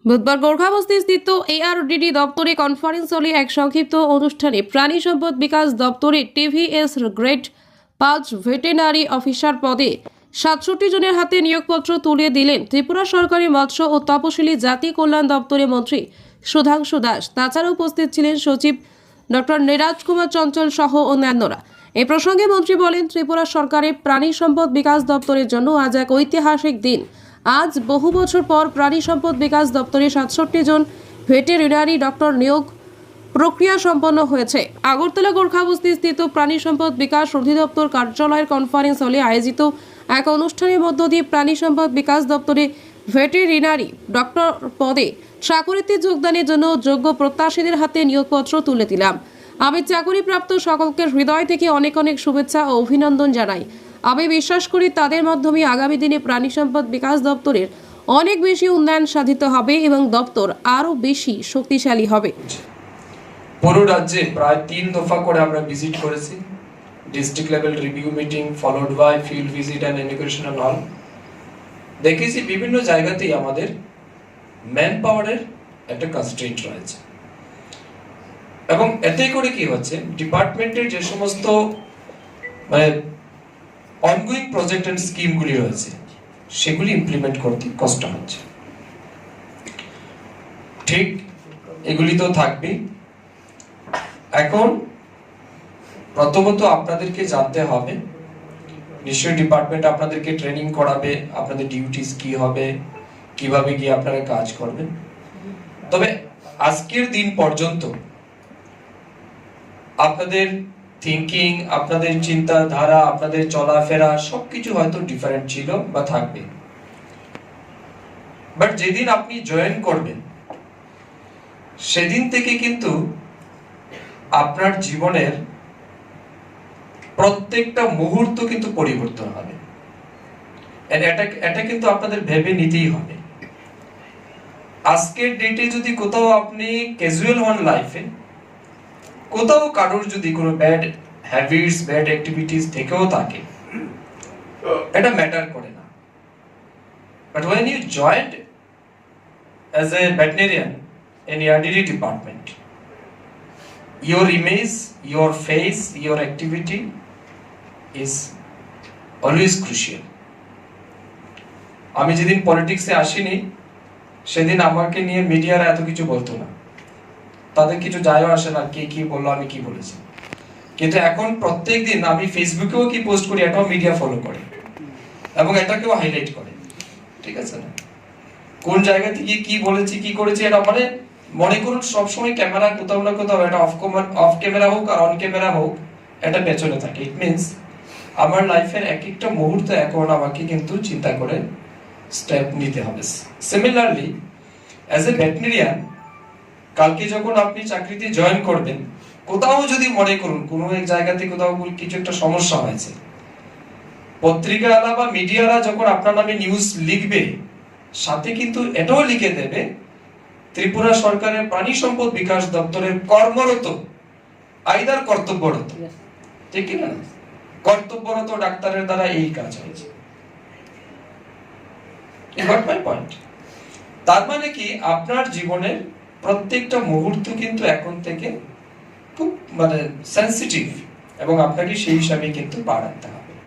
বুধবার গোর্খাবস্তি স্থিত এআরডিডি দপ্তরে কনফারেন্স হলে এক সংক্ষিপ্ত অনুষ্ঠানে প্রাণী সম্পদ বিকাশ দপ্তরে টিভিএস গ্রেড 5 ভেটেরিনারি অফিসার পদে 67 জনের হাতে নিয়োগপত্র তুলে দিলেন ত্রিপুরা সরকারি মৎস্য ও তপশিলি জাতি কল্যাণ দপ্তরের মন্ত্রী সুধাংশু দাস। তাছাড়া উপস্থিত ছিলেন সচিব ডক্টর নীরাজ কুমার চঞ্চল সহ অন্যান্যরা। এই প্রসঙ্গে মন্ত্রী বলেন, ত্রিপুরা সরকারের প্রাণী সম্পদ বিকাশ দপ্তরের জন্য আজ এক ঐতিহাসিক দিন। আজ বহু বছর পর প্রাণী সম্পদ বিকাশ দপ্তরে 67 জন ভেটেরিনারি ডক্টর নিয়োগ প্রক্রিয়া সম্পন্ন হয়েছে। আগরতলা গোর্খাবস্তি স্থিত প্রাণী সম্পদ বিকাশ অধিদপ্তর কার্যালয়ের কনফারেন্স হলে আয়োজিত এক অনুষ্ঠানের মধ্য দিয়ে প্রাণী সম্পদ বিকাশ দপ্তরে ভেটেরিনারি ডক্টর পদে চাকুরিতে যোগদানের জন্য যোগ্য প্রত্যাশীদের হাতে নিয়োগপত্র তুলে দিলাম। আমি চাকুরিপ্রাপ্ত সকলকে হৃদয় থেকে অনেক অনেক শুভেচ্ছা ও অভিনন্দন জানাই। আমি বিশ্বাস করি তাদের মাধ্যমে আগামী দিনে প্রাণী সম্পদ বিকাশ দপ্তরের অনেক বেশি উন্নয়ন সাধিত হবে এবং দপ্তর আরও বেশি শক্তিশালী হবে। পুরো রাজ্যে প্রায় 3 দফা করে আমরা ভিজিট করেছি। District level review meeting followed by field visit and inauguration and all. দেখেছি বিভিন্ন জায়গাতেই আমাদের ম্যান পাওয়ারের একটা কনস্ট্রেইন্ট রয়েছে এবং এতে করে কি হচ্ছে, ডিপার্টমেন্টের যে সমস্ত মানে অনগোয়িং প্রজেক্ট এন্ড স্কিমগুলি রয়েছে সেগুলি ইমপ্লিমেন্ট করতে কষ্ট হচ্ছে। ঠিক এগুলি তো থাকবেই। এখন প্রথমত আপনাদেরকে জানতে হবে, নিশ্চয়ই ডিপার্টমেন্ট আপনাদেরকে ট্রেনিং করাবে, আপনাদের ডিউটিস কি হবে, কিভাবে গিয়ে আপনারা কাজ করবেন। তবে আজকের দিন পর্যন্ত আপনাদের থিঙ্কিং, আপনাদের চিন্তাধারা, আপনাদের চলাফেরা সবকিছু হয়তো ডিফারেন্ট ছিল বা থাকবে, বাট যেদিন আপনি জয়েন করবেন সেদিন থেকে কিন্তু আপনার জীবনের প্রত্যেকটা মুহূর্ত কিন্তু পরিবর্তন হবে। এটা কিন্তু আপনাদের ভেবে নিতেই হবে। আজকের ডেটে যদি কোথাও আপনি ক্যাজুয়াল হন লাইফে, কোথাও কারোর যদি কোনো ব্যাড হ্যাবিটস, ব্যাড অ্যাক্টিভিটিস থেকেও থাকে, এটা ম্যাটার করে না। But when you joined as a veterinarian in ARDD department, your image, your face, your activity is always crucial. আমি যেদিন পলিটিক্সে আসিনি সেদিন আমাকে নিয়ে মিডিয়ারা এত কিছু বলতো না, তাদের কিছু যায়ও আসে না কে কি বললো, আমি কি বলেছি। কিন্তু এখন প্রত্যেক দিন আমি ফেসবুকেও কি পোস্ট করি এটাও মিডিয়া ফলো করে এবং এটাকেও হাইলাইট করে। ঠিক আছে না, কোন জায়গা থেকে কি বলেছি কি করেছি এটা মানে মনে করুন সবসময় ক্যামেরা কোথাও না কোথাও এটা অফ ক্যামেরা হোক আর অন ক্যামেরা হোক এটা পেছনে থাকে। ইট মিনস আমার লাইফের এক একটা মুহূর্ত এখন আমাকে কিন্তু চিন্তা করে স্টেপ নিতে হবে। সিমিলারলি অ্যাজ এ ভেটেরিনারিয়ান, কালকে যখন আপনি চাকরিতে জয়েন করবেন, কোথাও যদি মনে করুন কোনো এক জায়গাতে কোথাও কিছু একটা সমস্যা হয়েছে, পত্রিকাওয়ালা বা মিডিয়ারা যখন আপনার নামে নিউজ লিখবে, সাথে কিন্তু এটাও লিখে দেবে ত্রিপুরা সরকারের প্রাণী সম্পদ বিকাশ দপ্তরের কর্মরত আইদার কর্তব্যরত, ঠিক না, কর্তব্যরত ডাক্তারের দ্বারা এই কাজ হয়েছে। তার মানে কি আপনার জীবনের প্রত্যেকটা মুহূর্ত কিন্তু এখন থেকে খুব মানে সেন্সিটিভ এবং আপনাকে সেই হিসাবে কিন্তু পা রাখতে হবে।